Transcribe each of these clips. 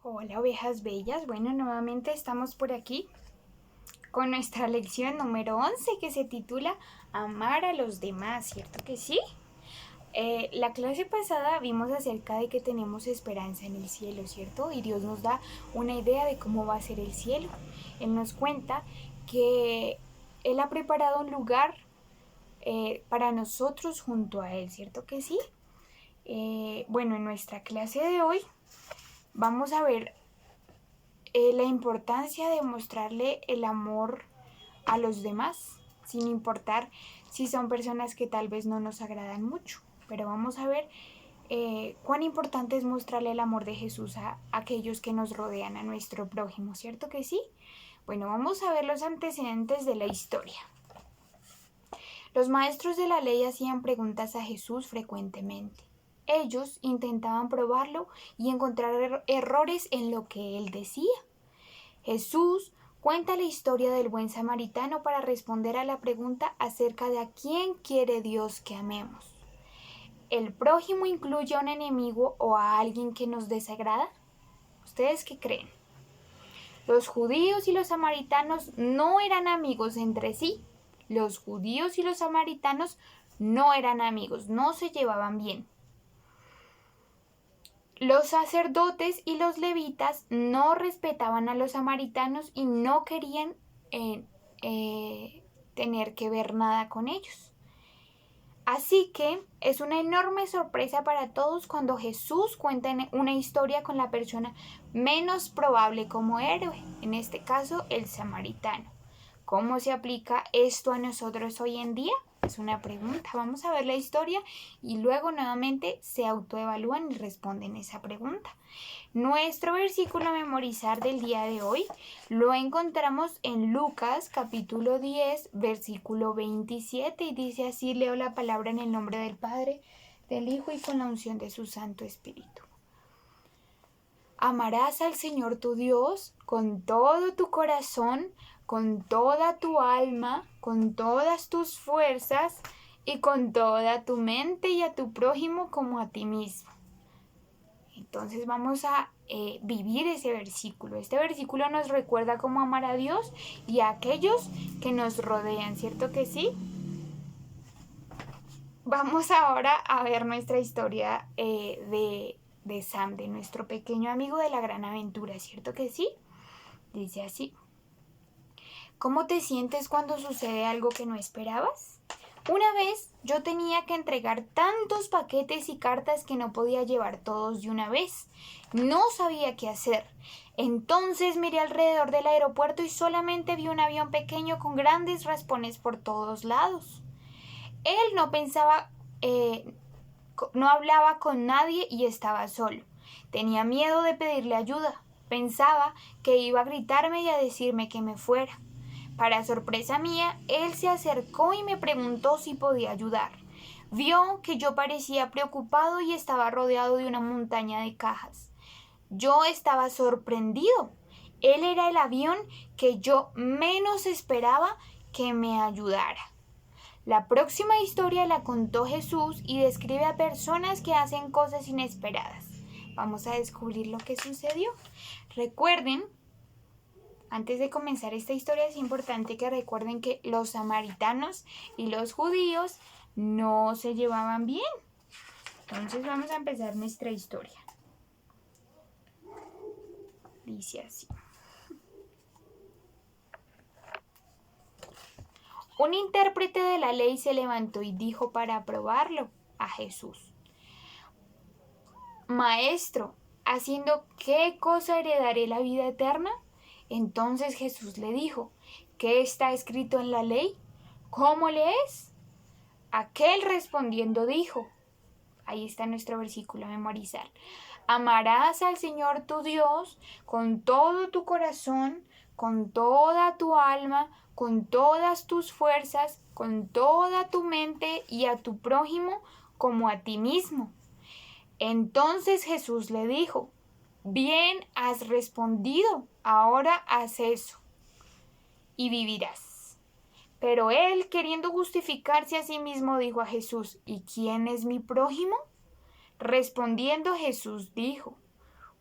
Hola ovejas bellas, bueno, nuevamente estamos por aquí con nuestra lección número 11 que se titula Amar a los demás, ¿cierto que sí? La clase pasada vimos acerca de que tenemos esperanza en el cielo, ¿cierto? Y Dios nos da una idea de cómo va a ser el cielo. Él nos cuenta que Él ha preparado un lugar para nosotros junto a Él, ¿cierto que sí? Bueno, en nuestra clase de hoy vamos a ver la importancia de mostrarle el amor a los demás, sin importar si son personas que tal vez no nos agradan mucho. Pero vamos a ver cuán importante es mostrarle el amor de Jesús a aquellos que nos rodean, a nuestro prójimo, ¿cierto que sí? Bueno, vamos a ver los antecedentes de la historia. Los maestros de la ley hacían preguntas a Jesús frecuentemente. Ellos intentaban probarlo y encontrar errores en lo que él decía. Jesús cuenta la historia del buen samaritano para responder a la pregunta acerca de a quién quiere Dios que amemos. ¿El prójimo incluye a un enemigo o a alguien que nos desagrada? ¿Ustedes qué creen? Los judíos y los samaritanos no eran amigos entre sí. Los judíos y los samaritanos no eran amigos, no se llevaban bien. Los sacerdotes y los levitas no respetaban a los samaritanos y no querían tener que ver nada con ellos. Así que es una enorme sorpresa para todos cuando Jesús cuenta una historia con la persona menos probable como héroe, en este caso el samaritano. ¿Cómo se aplica esto a nosotros hoy en día? Es una pregunta. Vamos a ver la historia y luego nuevamente se autoevalúan y responden esa pregunta. Nuestro versículo a memorizar del día de hoy lo encontramos en Lucas capítulo 10, versículo 27 y dice así, leo la palabra en el nombre del Padre, del Hijo y con la unción de su Santo Espíritu. Amarás al Señor tu Dios con todo tu corazón, con toda tu alma, con todas tus fuerzas y con toda tu mente y a tu prójimo como a ti mismo. Entonces vamos a vivir ese versículo. Este versículo nos recuerda cómo amar a Dios y a aquellos que nos rodean, ¿cierto que sí? Vamos ahora a ver nuestra historia de Sam, de nuestro pequeño amigo de la gran aventura, ¿cierto que sí? Dice así. ¿Cómo te sientes cuando sucede algo que no esperabas? Una vez yo tenía que entregar tantos paquetes y cartas que no podía llevar todos de una vez. No sabía qué hacer. Entonces miré alrededor del aeropuerto y solamente vi un avión pequeño con grandes raspones por todos lados. Él no hablaba con nadie y estaba solo. Tenía miedo de pedirle ayuda. Pensaba que iba a gritarme y a decirme que me fuera. Para sorpresa mía, él se acercó y me preguntó si podía ayudar. Vio que yo parecía preocupado y estaba rodeado de una montaña de cajas. Yo estaba sorprendido. Él era el avión que yo menos esperaba que me ayudara. La próxima historia la contó Jesús y describe a personas que hacen cosas inesperadas. Vamos a descubrir lo que sucedió. Recuerden, antes de comenzar esta historia es importante que recuerden que los samaritanos y los judíos no se llevaban bien. Entonces vamos a empezar nuestra historia. Dice así. Un intérprete de la ley se levantó y dijo para probarlo a Jesús: Maestro, ¿haciendo qué cosa heredaré la vida eterna? Entonces Jesús le dijo: ¿qué está escrito en la ley? ¿Cómo lees? Aquel respondiendo dijo, ahí está nuestro versículo a memorizar: amarás al Señor tu Dios con todo tu corazón, con toda tu alma, con todas tus fuerzas, con toda tu mente y a tu prójimo como a ti mismo. Entonces Jesús le dijo: bien has respondido, ahora haz eso y vivirás. Pero él, queriendo justificarse a sí mismo, dijo a Jesús: ¿y quién es mi prójimo? Respondiendo Jesús dijo: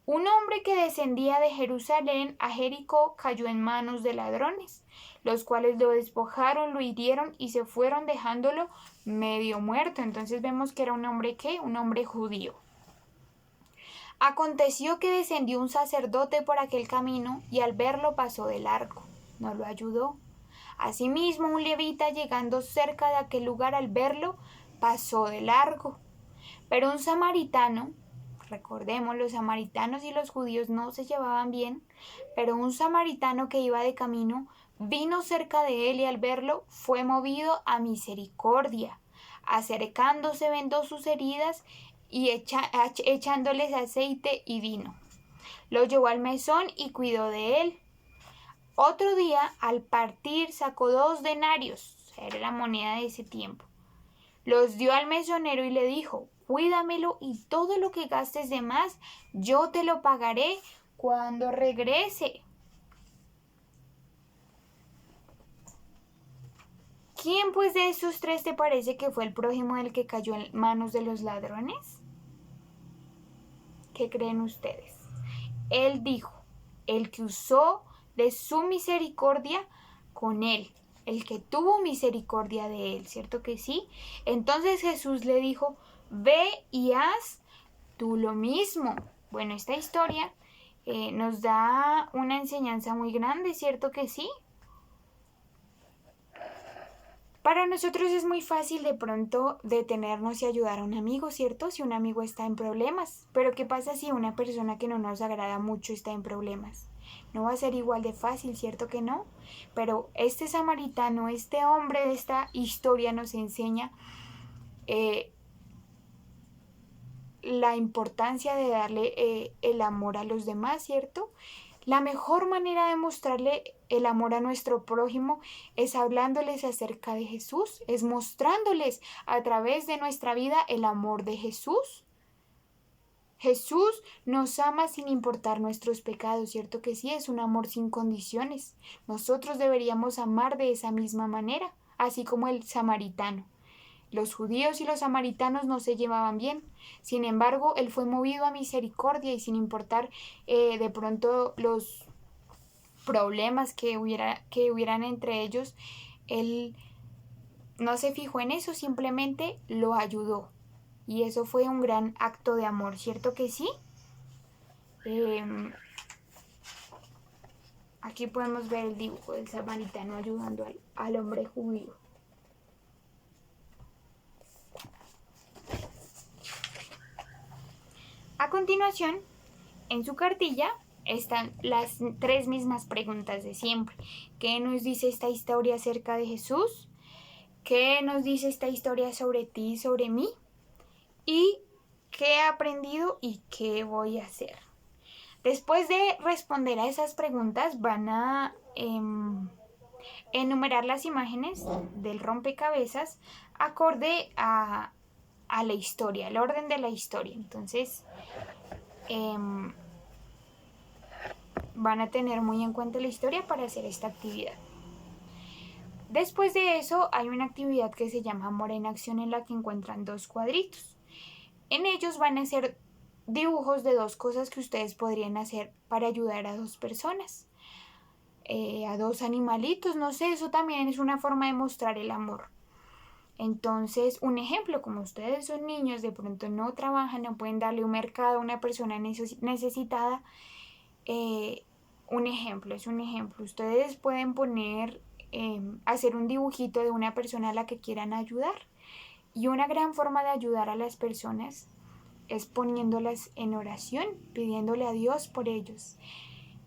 Un hombre que descendía de Jerusalén a Jericó cayó en manos de ladrones, los cuales lo despojaron, lo hirieron y se fueron dejándolo medio muerto. Entonces vemos que era un hombre ¿qué? Un hombre judío. Aconteció que descendió un sacerdote por aquel camino y al verlo pasó de largo. No lo ayudó. Asimismo, un levita llegando cerca de aquel lugar al verlo pasó de largo. Pero un samaritano, recordemos, los samaritanos y los judíos no se llevaban bien, pero un samaritano que iba de camino vino cerca de él y al verlo fue movido a misericordia. Acercándose vendó sus heridas y echándoles aceite y vino. Lo llevó al mesón y cuidó de él. Otro día, al partir, sacó 2 denarios, era la moneda de ese tiempo. Los dio al mesonero y le dijo: cuídamelo y todo lo que gastes de más, yo te lo pagaré cuando regrese. ¿Quién pues de esos 3 te parece que fue el prójimo del que cayó en manos de los ladrones? ¿Qué creen ustedes? Él dijo: el que usó de su misericordia con él, el que tuvo misericordia de él, ¿cierto que sí? Entonces Jesús le dijo: ve y haz tú lo mismo. Bueno, esta historia nos da una enseñanza muy grande, ¿cierto que sí? Para nosotros es muy fácil de pronto detenernos y ayudar a un amigo, ¿cierto? Si un amigo está en problemas. Pero ¿qué pasa si una persona que no nos agrada mucho está en problemas? No va a ser igual de fácil, ¿cierto que no? Pero este samaritano, este hombre de esta historia nos enseña la importancia de darle el amor a los demás, ¿cierto? La mejor manera de mostrarle el amor a nuestro prójimo es hablándoles acerca de Jesús, es mostrándoles a través de nuestra vida el amor de Jesús. Jesús nos ama sin importar nuestros pecados, ¿cierto que sí? Es un amor sin condiciones. Nosotros deberíamos amar de esa misma manera, así como el samaritano. Los judíos y los samaritanos no se llevaban bien. Sin embargo, él fue movido a misericordia y sin importar de pronto los problemas que hubieran entre ellos, él no se fijó en eso, simplemente lo ayudó. Y eso fue un gran acto de amor, ¿cierto que sí? Aquí podemos ver el dibujo del samaritano ayudando al hombre judío. A continuación, en su cartilla están las 3 mismas preguntas de siempre. ¿Qué nos dice esta historia acerca de Jesús? ¿Qué nos dice esta historia sobre ti y sobre mí? ¿Y qué he aprendido y qué voy a hacer? Después de responder a esas preguntas, van a enumerar las imágenes del rompecabezas acorde a la historia, al orden de la historia. Entonces, van a tener muy en cuenta la historia para hacer esta actividad. Después de eso, hay una actividad que se llama Amor en Acción, en la que encuentran 2 cuadritos. En ellos van a ser dibujos de 2 cosas que ustedes podrían hacer para ayudar a 2 personas. A 2 animalitos, no sé, eso también es una forma de mostrar el amor. Entonces, un ejemplo, como ustedes son niños, de pronto no trabajan, no pueden darle un mercado a una persona necesitada, un ejemplo, es un ejemplo. Ustedes pueden poner, hacer un dibujito de una persona a la que quieran ayudar. Y una gran forma de ayudar a las personas es poniéndolas en oración, pidiéndole a Dios por ellos.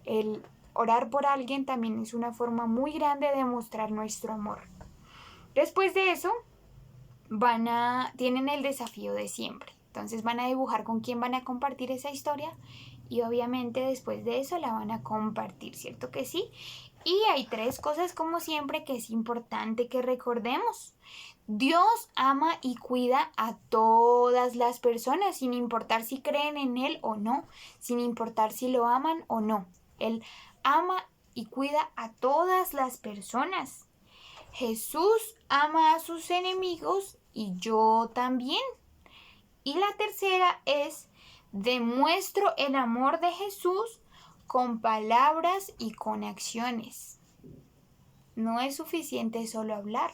El orar por alguien también es una forma muy grande de mostrar nuestro amor. Después de eso, tienen el desafío de siempre. Entonces van a dibujar con quién van a compartir esa historia y obviamente después de eso la van a compartir, ¿cierto que sí? Y hay 3 cosas como siempre que es importante que recordemos. Dios ama y cuida a todas las personas, sin importar si creen en Él o no, sin importar si lo aman o no. Él ama y cuida a todas las personas. Jesús ama a sus enemigos y yo también. Y la tercera es: Demuestro el amor de Jesús con palabras y con acciones. No es suficiente solo hablar.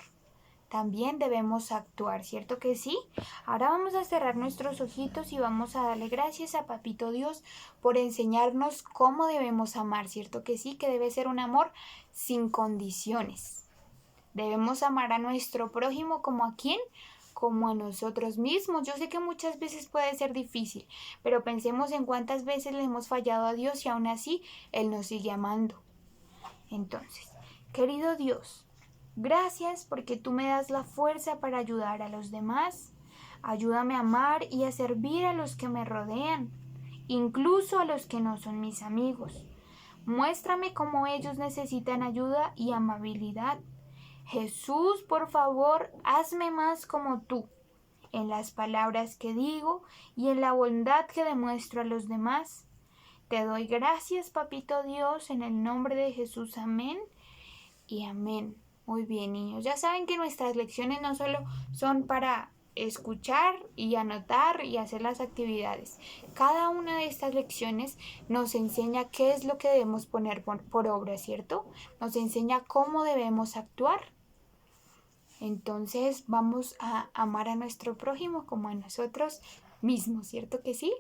También debemos actuar, ¿cierto que sí? Ahora vamos a cerrar nuestros ojitos y vamos a darle gracias a Papito Dios por enseñarnos cómo debemos amar, ¿cierto que sí? Que debe ser un amor sin condiciones. Debemos amar a nuestro prójimo como a quién, como a nosotros mismos. Yo sé que muchas veces puede ser difícil, pero pensemos en cuántas veces le hemos fallado a Dios y aún así Él nos sigue amando. Entonces, querido Dios, gracias porque tú me das la fuerza para ayudar a los demás. Ayúdame a amar y a servir a los que me rodean, incluso a los que no son mis amigos. Muéstrame cómo ellos necesitan ayuda y amabilidad. Jesús, por favor, hazme más como tú, en las palabras que digo y en la bondad que demuestro a los demás. Te doy gracias, Papito Dios, en el nombre de Jesús. Amén y amén. Muy bien, niños. Ya saben que nuestras lecciones no solo son para escuchar y anotar y hacer las actividades. Cada una de estas lecciones nos enseña qué es lo que debemos poner por obra, ¿cierto? Nos enseña cómo debemos actuar. Entonces vamos a amar a nuestro prójimo como a nosotros mismos, ¿cierto que sí?